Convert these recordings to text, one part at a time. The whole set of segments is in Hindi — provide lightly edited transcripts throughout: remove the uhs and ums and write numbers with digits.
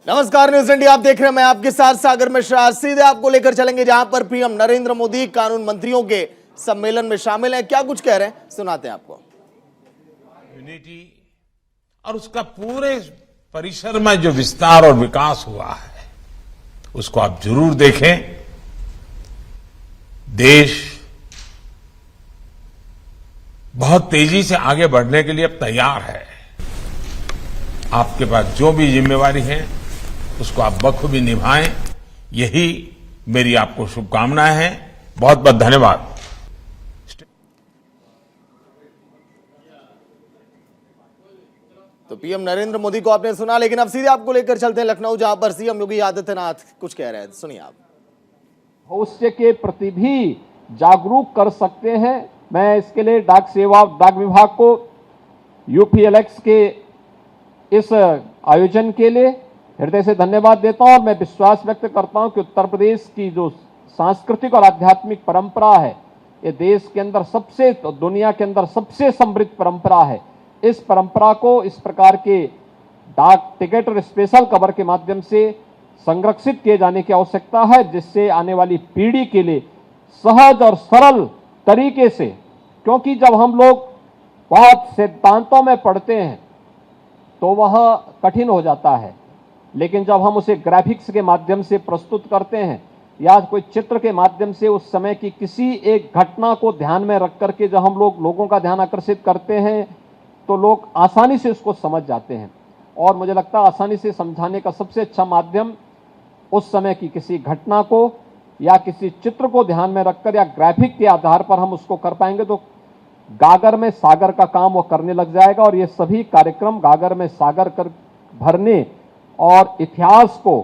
नमस्कार, न्यूज इंडिया आप देख रहे हैं। मैं आपके साथ सागर मिश्रा। सीधे आपको लेकर चलेंगे जहां पर पीएम नरेंद्र मोदी कानून मंत्रियों के सम्मेलन में शामिल हैं। क्या कुछ कह रहे हैं सुनाते हैं आपको। यूनिटी और उसका पूरे परिसर में जो विस्तार और विकास हुआ है उसको आप जरूर देखें। देश बहुत तेजी से आगे बढ़ने के लिए अब तैयार है। आपके पास जो भी जिम्मेवारी है उसको आप बखूबी निभाएं, यही मेरी आपको शुभकामनाएं हैं। बहुत बहुत धन्यवाद। तो पीएम नरेंद्र मोदी को आपने सुना, लेकिन अब सीधे आपको लेकर चलते हैं लखनऊ, जहां पर सीएम योगी आदित्यनाथ कुछ कह रहे हैं। सुनिए आप। भविष्य के प्रति भी जागरूक कर सकते हैं। मैं इसके लिए डाक विभाग को यूपीएलएक्स के इस आयोजन के लिए हृदय से धन्यवाद देता हूं और मैं विश्वास व्यक्त करता हूं कि उत्तर प्रदेश की जो सांस्कृतिक और आध्यात्मिक परंपरा है, ये देश के अंदर दुनिया के अंदर सबसे समृद्ध परंपरा है। इस परंपरा को इस प्रकार के डाक टिकट और स्पेशल कवर के माध्यम से संरक्षित किए जाने की आवश्यकता है, जिससे आने वाली पीढ़ी के लिए सहज और सरल तरीके से, क्योंकि जब हम लोग बहुत सिद्धांतों में पढ़ते हैं तो वह कठिन हो जाता है, लेकिन जब हम उसे ग्राफिक्स के माध्यम से प्रस्तुत करते हैं या कोई चित्र के माध्यम से उस समय की किसी एक घटना को ध्यान में रख करके जब हम लोगों का ध्यान आकर्षित करते हैं तो लोग आसानी से उसको समझ जाते हैं। और मुझे लगता है आसानी से समझाने का सबसे अच्छा माध्यम उस समय की किसी घटना को या किसी चित्र को ध्यान में रखकर या ग्राफिक के आधार पर हम उसको कर पाएंगे तो गागर में सागर का काम वो करने लग जाएगा। और ये सभी कार्यक्रम गागर में सागर कर भरने और इतिहास को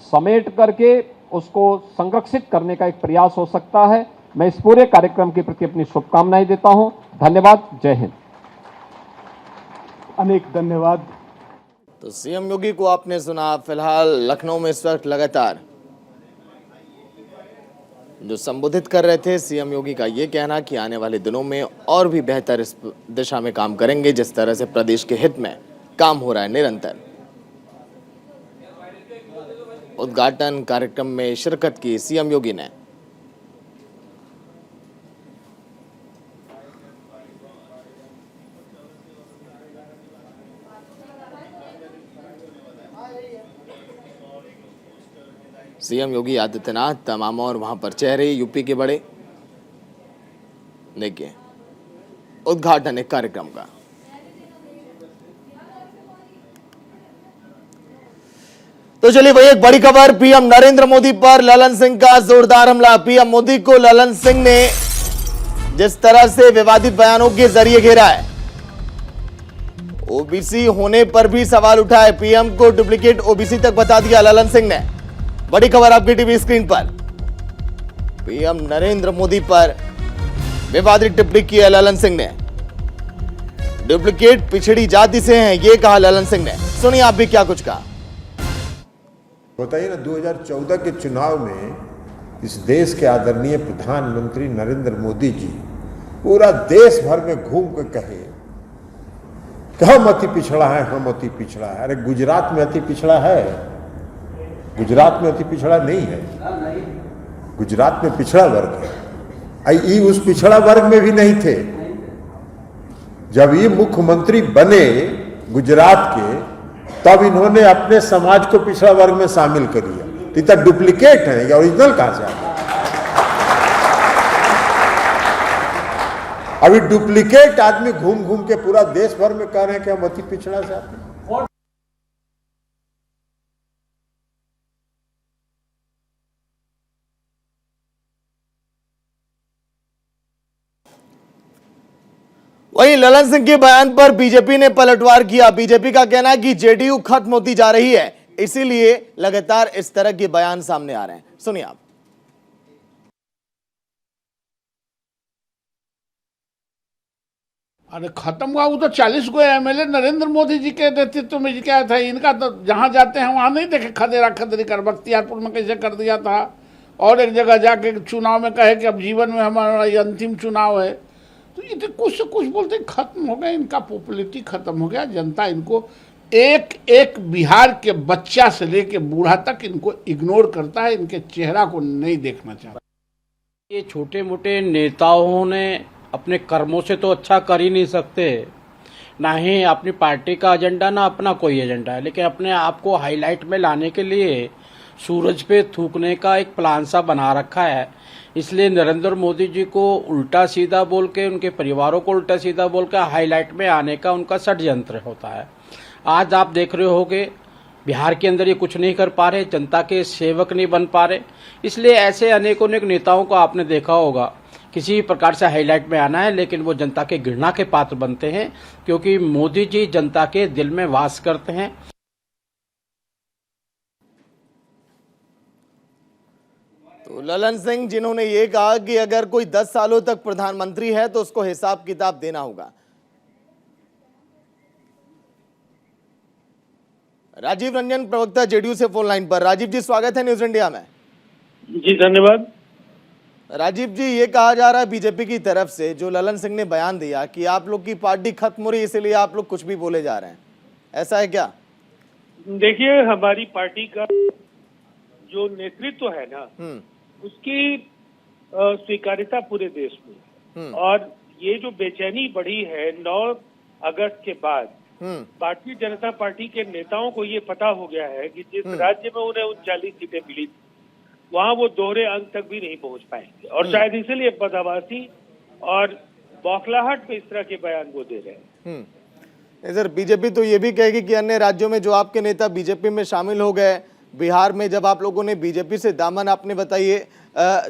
समेट करके उसको संरक्षित करने का एक प्रयास हो सकता है। मैं इस पूरे कार्यक्रम के प्रति अपनी शुभकामनाएं देता हूं। धन्यवाद। जय हिंद। अनेक धन्यवाद। तो सीएम योगी को आपने सुना। फिलहाल लखनऊ में इस वक्त लगातार जो संबोधित कर रहे थे सीएम योगी का ये कहना कि आने वाले दिनों में और भी बेहतर इस दिशा में काम करेंगे, जिस तरह से प्रदेश के हित में काम हो रहा है निरंतर। उद्घाटन कार्यक्रम में शिरकत की सीएम योगी ने। सीएम योगी आदित्यनाथ तमाम और वहां पर चेहरे यूपी के बड़े। देखिए उद्घाटन एक कार्यक्रम का। तो चलिए वही एक बड़ी खबर, पीएम नरेंद्र मोदी पर ललन सिंह का जोरदार हमला। पीएम मोदी को ललन सिंह ने जिस तरह से विवादित बयानों के जरिए घेरा है, ओबीसी होने पर भी सवाल उठाए, पीएम को डुप्लीकेट ओबीसी तक बता दिया ललन सिंह ने। बड़ी खबर आपकी टीवी स्क्रीन पर। पीएम नरेंद्र मोदी पर विवादित टिप्पणी की है ललन सिंह ने। डुप्लीकेट पिछड़ी जाति से हैं, ये कहा ललन सिंह ने। सुनिए आप भी क्या कुछ कहा। बताइए ना, 2014 के चुनाव में इस देश के आदरणीय प्रधानमंत्री नरेंद्र मोदी जी पूरा देश भर में घूम कर कहे कि हम अति पिछड़ा है, हम अति पिछड़ा है। अरे गुजरात में अति पिछड़ा है? गुजरात में अति पिछड़ा नहीं है, गुजरात में पिछड़ा वर्ग है। ये उस पिछड़ा वर्ग में भी नहीं थे। जब ये मुख्यमंत्री बने गुजरात के, तब इन्होंने अपने समाज को पिछड़ा वर्ग में शामिल कर लिया। तो इतना डुप्लीकेट है, या ओरिजिनल कहां से आता है? अभी डुप्लीकेट आदमी घूम घूम के पूरा देश भर में कह रहे हैं कि हम अति पिछड़ा से आते हैं। वहीं ललन सिंह के बयान पर बीजेपी ने पलटवार किया। बीजेपी का कहना है कि जेडीयू खत्म होती जा रही है, इसीलिए लगातार इस तरह के बयान सामने आ रहे हैं। सुनिए आप। अरे खत्म हुआ वो तो 40 को एमएलए नरेंद्र मोदी जी के नेतृत्व में क्या था। इनका तो जहां जाते हैं वहां नहीं देखे खदेरा खदरी कर। बख्तियारपुर में कैसे कर दिया था, और एक जगह जाके चुनाव में कहे कि अब जीवन में हमारा ये अंतिम चुनाव है। तो ये तो कुछ से कुछ बोलते खत्म हो गया, इनका पॉपुलरिटी खत्म हो गया, जनता इनको एक एक बिहार के बच्चा से लेके बूढ़ा तक इनको इग्नोर करता है, इनके चेहरा को नहीं देखना चाहता। ये छोटे मोटे नेताओं ने अपने कर्मों से तो अच्छा कर ही नहीं सकते, ना ही अपनी पार्टी का एजेंडा ना अपना कोई एजेंडा है, लेकिन अपने आप को हाईलाइट में लाने के लिए सूरज पे थूकने का एक प्लान सा बना रखा है। इसलिए नरेंद्र मोदी जी को उल्टा सीधा बोल के, उनके परिवारों को उल्टा सीधा बोल के हाईलाइट में आने का उनका षड्यंत्र होता है। आज आप देख रहे होगे बिहार के अंदर ये कुछ नहीं कर पा रहे, जनता के सेवक नहीं बन पा रहे। इसलिए ऐसे अनेकों नेताओं को आपने देखा होगा किसी प्रकार से हाईलाइट में आना है, लेकिन वो जनता के घृणा के पात्र बनते हैं, क्योंकि मोदी जी जनता के दिल में वास करते हैं। तो ललन सिंह जिन्होंने ये कहा कि अगर कोई 10 सालों तक प्रधानमंत्री है तो उसको हिसाब किताब देना होगा। राजीव रंजन प्रवक्ता जेडीयू से फोन लाइन पर। राजीव जी स्वागत है न्यूज इंडिया में। जी धन्यवाद। राजीव जी ये कहा जा रहा है बीजेपी की तरफ से, जो ललन सिंह ने बयान दिया कि आप लोग की पार्टी खत्म हो रही है इसलिए आप लोग कुछ भी बोले जा रहे हैं, ऐसा है क्या? देखिए, हमारी पार्टी का जो नेतृत्व है ना, उसकी स्वीकार्यता पूरे देश में, और ये जो बेचैनी बढ़ी है 9 अगस्त के बाद, भारतीय जनता पार्टी के नेताओं को ये पता हो गया है कि जिस राज्य में उन्हें 39 सीटें मिली थी वहां वो दोहरे अंक तक भी नहीं पहुंच पाएंगे, और शायद इसीलिए बदहवासी और बौखलाहट में इस तरह के बयान वो दे रहे हैं। सर बीजेपी तो ये भी कहेगी कि अन्य राज्यों में जो आपके नेता बीजेपी में शामिल हो गए, बिहार में जब आप लोगों ने बीजेपी से दामन आपने बताइए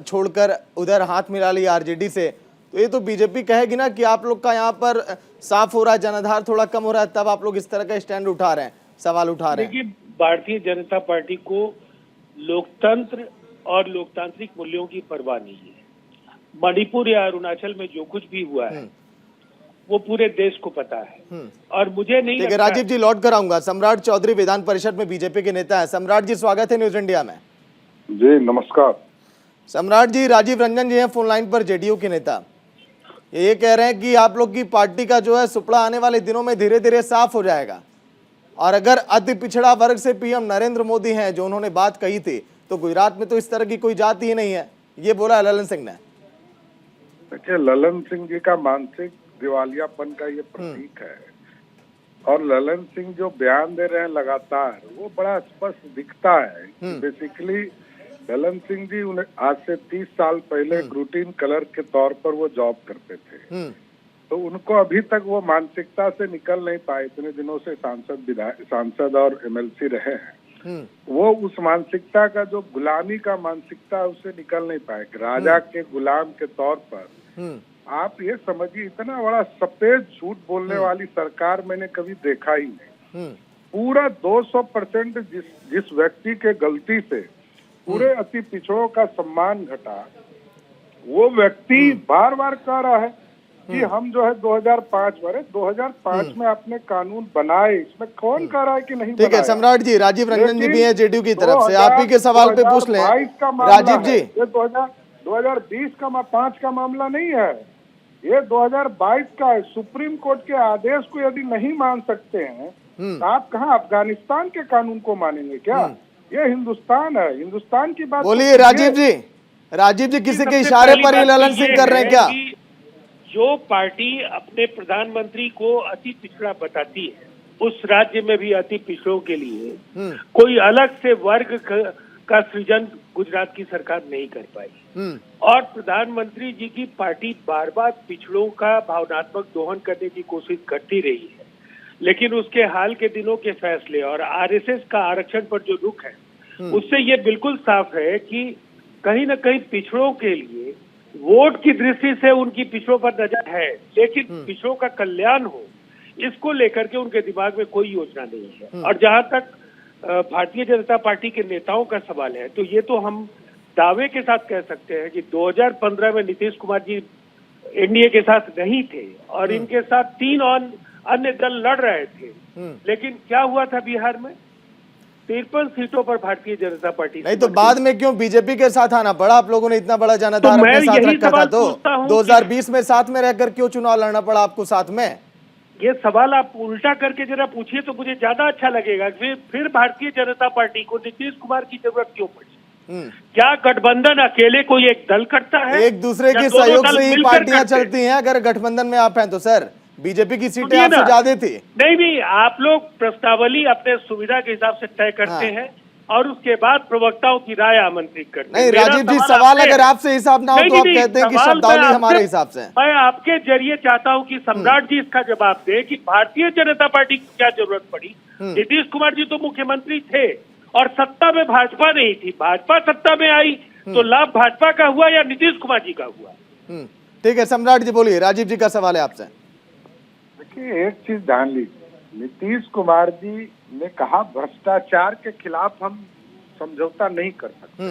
छोड़कर उधर हाथ मिला लिया आरजेडी से, तो ये तो बीजेपी कहेगी ना कि आप लोग का यहाँ पर साफ हो रहा है, जनाधार थोड़ा कम हो रहा है, तब आप लोग इस तरह का स्टैंड उठा रहे हैं, सवाल उठा रहे हैं। देखिए, भारतीय जनता पार्टी को लोकतंत्र और लोकतांत्रिक मूल्यों की परवाह नहीं है। मणिपुर या अरुणाचल में जो कुछ भी हुआ है वो पूरे देश को पता है, और मुझे नहीं लगता। राजीव जी लौट कर आऊंगा। सम्राट चौधरी विधान परिषद में बीजेपी के नेता है। सम्राट जी स्वागत है न्यूज इंडिया में। जी नमस्कार। सम्राट जी, राजीव रंजन जी हैं फोन लाइन पर, जेडीयू के नेता। ये कह रहे हैं कि आप लोग की पार्टी का जो है सुपड़ा आने वाले दिनों में धीरे धीरे साफ हो जाएगा, और अगर अति पिछड़ा वर्ग से पीएम नरेंद्र मोदी हैं जो उन्होंने बात कही थी, तो गुजरात में तो इस तरह की कोई जाति ही नहीं है, ये बोला है ललन सिंह ने। देखिए, ललन सिंह जी का मानसिक दिवालियापन का ये प्रतीक है, और ललन सिंह जो बयान दे रहे हैं लगातार, वो बड़ा स्पष्ट दिखता है। बेसिकली ललन सिंह जी उन्हें आज से 30 साल पहले रूटीन कलर के तौर पर वो जॉब करते थे, तो उनको अभी तक वो मानसिकता से निकल नहीं पाए। इतने दिनों से सांसद और एमएलसी रहे हैं, वो उस मानसिकता का जो गुलामी का मानसिकता उससे निकल नहीं पाए। राजा के गुलाम के तौर पर आप ये समझिए, इतना बड़ा सफेद झूठ बोलने वाली सरकार मैंने कभी देखा ही नहीं। पूरा 200% जिस व्यक्ति के गलती से पूरे अति पिछड़ों का सम्मान घटा, वो व्यक्ति बार बार कह रहा है कि हम जो है 2005 में आपने कानून बनाए, इसमें कौन कह रहा है कि नहीं? ठीक है सम्राट जी, राजीव रंजन जी भी है जेडीयू की तरफ से, आप ही के सवाल पे पूछ लें। राजीव जी, ये 2020 का 5 का मामला नहीं है, ये 2022 का है। सुप्रीम कोर्ट के आदेश को यदि नहीं मान सकते हैं तो आप कहाँ अफगानिस्तान के कानून को मानेंगे क्या? ये हिंदुस्तान है, हिंदुस्तान की बात बोलिए राजीव जी। राजीव जी, किसी के इशारे पर ही ललन सिंह कर रहे हैं क्या? जो पार्टी अपने प्रधानमंत्री को अति पिछड़ा बताती है, उस राज्य में भी अति पिछड़ों के लिए कोई अलग से वर्ग का सृजन गुजरात की सरकार नहीं कर पाई, और प्रधानमंत्री जी की पार्टी बार बार पिछड़ों का भावनात्मक दोहन करने की कोशिश करती रही है, लेकिन उसके हाल के दिनों के फैसले और आरएसएस का आरक्षण पर जो रुख है, उससे ये बिल्कुल साफ है कि कहीं न कहीं पिछड़ों के लिए वोट की दृष्टि से उनकी पिछड़ों पर नजर है, लेकिन पिछड़ों का कल्याण हो इसको लेकर के उनके दिमाग में कोई योजना नहीं है। और जहां तक भारतीय जनता पार्टी के नेताओं का सवाल है, तो ये तो हम दावे के साथ कह सकते हैं कि 2015 में नीतीश कुमार जी एनडीए के साथ नहीं थे, और इनके साथ 3 और अन्य दल लड़ रहे थे, लेकिन क्या हुआ था बिहार में? 53 सीटों पर भारतीय जनता पार्टी नहीं, तो बाद में क्यों बीजेपी के साथ आना पड़ा? आप लोगों ने इतना बड़ा जनाधार अपने साथ रखा था, तो 2020 में साथ में रहकर क्यों चुनाव लड़ना पड़ा आपको साथ में? ये सवाल आप उल्टा करके जरा पूछिए तो मुझे ज्यादा अच्छा लगेगा। फिर भारतीय जनता पार्टी को नीतीश कुमार की जरूरत क्यों पड़ी? क्या गठबंधन अकेले कोई एक दल करता है? एक दूसरे या के दोनों सहयोग दल से ही मिलकर पार्टियां करते हैं? चलती हैं। अगर गठबंधन में आप हैं तो सर बीजेपी की सीटें सुनिए आपसे ना। ज्यादा थी। नहीं, आप लोग प्रस्तावली अपने सुविधा के हिसाब से तय करते हाँ। हैं और उसके बाद प्रवक्ताओं की राय आमंत्रित करते हैं। नहीं मेरा राजीव जी, सवाल सवाल आपसे- अगर आपसे हिसाब ना हो नहीं, तो आप नहीं, कहते हैं कि सवाल शब्दावली मैं हमारे आपसे- हिसाब से। मैं आपके जरिए चाहता हूं कि सम्राट जी इसका जवाब दे कि भारतीय जनता पार्टी को क्या जरूरत पड़ी। नीतीश कुमार जी तो मुख्यमंत्री थे और सत्ता में भाजपा नहीं थी। भाजपा सत्ता में आई तो लाभ भाजपा का हुआ या नीतीश कुमार जी का हुआ? ठीक है सम्राट जी बोलिए, राजीव जी का सवाल है आपसे। देखिए, एक चीज जान लीजिए, नीतीश कुमार जी ने कहा भ्रष्टाचार के खिलाफ हम समझौता नहीं कर सकते,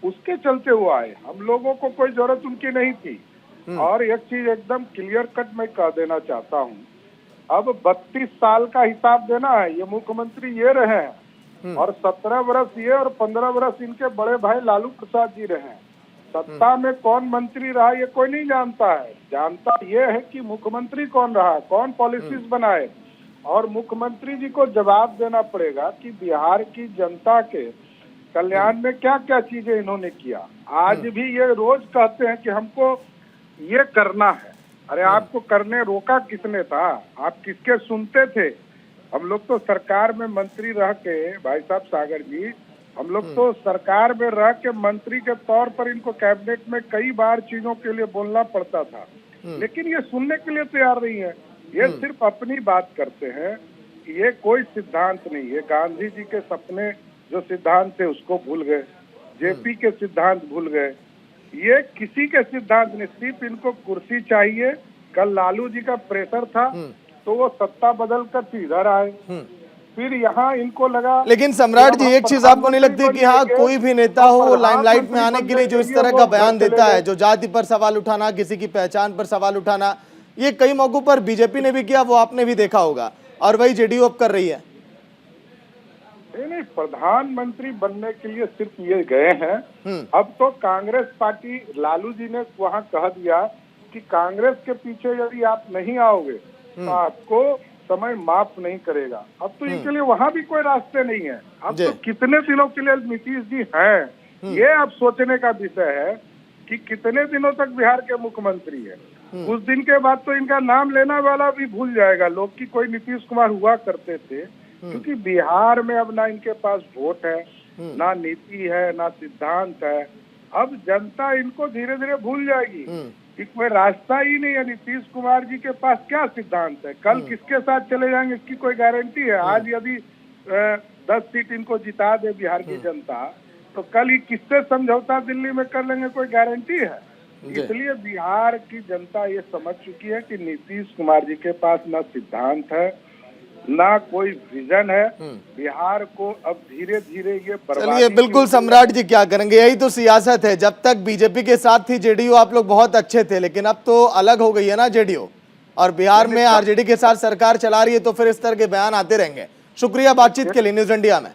उसके चलते हुआ है। हम लोगों को कोई जरूरत उनकी नहीं थी। और एक चीज एकदम क्लियर कट मैं कह देना चाहता हूँ, अब 32 साल का हिसाब देना है। ये मुख्यमंत्री ये रहे हैं और 17 वर्ष ये और 15 वर्ष इनके बड़े भाई लालू प्रसाद जी रहे हैं। सत्ता में कौन मंत्री रहा ये कोई नहीं जानता है। जानता ये है कि मुख्यमंत्री कौन रहा, कौन पॉलिसीज बनाए। और मुख्यमंत्री जी को जवाब देना पड़ेगा कि बिहार की जनता के कल्याण में क्या क्या चीजें इन्होंने किया। आज भी ये रोज कहते हैं कि हमको ये करना है। अरे आपको करने रोका किसने था? आप किसके सुनते थे? हम लोग तो सरकार में मंत्री रह के, भाई साहब सागर जी, हम लोग तो सरकार में रह के मंत्री के तौर पर इनको कैबिनेट में कई बार चीजों के लिए बोलना पड़ता था, लेकिन ये सुनने के लिए तैयार नहीं है। ये सिर्फ अपनी बात करते हैं। ये कोई सिद्धांत नहीं है। गांधी जी के सपने जो सिद्धांत थे उसको भूल गए, जेपी के सिद्धांत भूल गए। ये किसी के सिद्धांत नहीं, सिर्फ इनको कुर्सी चाहिए। कल लालू जी का प्रेशर था तो वो सत्ता बदल कर इधर आए, फिर यहाँ इनको लगा। लेकिन सम्राट जी, एक चीज आपको नहीं लगती कि हाँ कोई भी नेता हो लाइमलाइट में आने के लिए जो इस तरह का बयान देता है, जो जाति पर सवाल उठाना, किसी की पहचान पर सवाल उठाना, ये कई मौकों पर बीजेपी ने भी किया, वो आपने भी देखा होगा, और वही जेडीयू अब कर रही है। नहीं, प्रधानमंत्री बनने के लिए सिर्फ ये गए हैं। अब तो कांग्रेस पार्टी, लालू जी ने वहाँ कह दिया कि कांग्रेस के पीछे यदि आप नहीं आओगे तो आपको समय माफ नहीं करेगा। अब तो इनके लिए वहाँ भी कोई रास्ते नहीं है। अब तो कितने दिनों के लिए नीतीश जी हैं, ये अब सोचने का विषय है कि कितने दिनों तक बिहार के मुख्यमंत्री है। कुछ दिन के बाद तो इनका नाम लेना वाला भी भूल जाएगा लोग कि कोई नीतीश कुमार हुआ करते थे, क्योंकि बिहार में अब ना इनके पास वोट है, ना नीति है, ना सिद्धांत है। अब जनता इनको धीरे धीरे भूल जाएगी कि कोई रास्ता ही नहीं है। नीतीश कुमार जी के पास क्या सिद्धांत है? कल किसके साथ चले जाएंगे इसकी कोई गारंटी है? आज यदि 10 सीट इनको जिता दे बिहार की जनता, तो कल ही किससे समझौता दिल्ली में कर लेंगे, कोई गारंटी है? इसलिए बिहार की जनता ये समझ चुकी है कि नीतीश कुमार जी के पास ना सिद्धांत है, ना कोई विजन है। बिहार को अब धीरे धीरे ये चलिए, बिल्कुल सम्राट जी, क्या करेंगे? यही तो सियासत है। जब तक बीजेपी के साथ थी जेडीयू, आप लोग बहुत अच्छे थे, लेकिन अब तो अलग हो गई है ना जेडीयू, और बिहार में आरजेडी के साथ सरकार चला रही है, तो फिर इस तरह के बयान आते रहेंगे। शुक्रिया बातचीत के लिए न्यूज इंडिया में।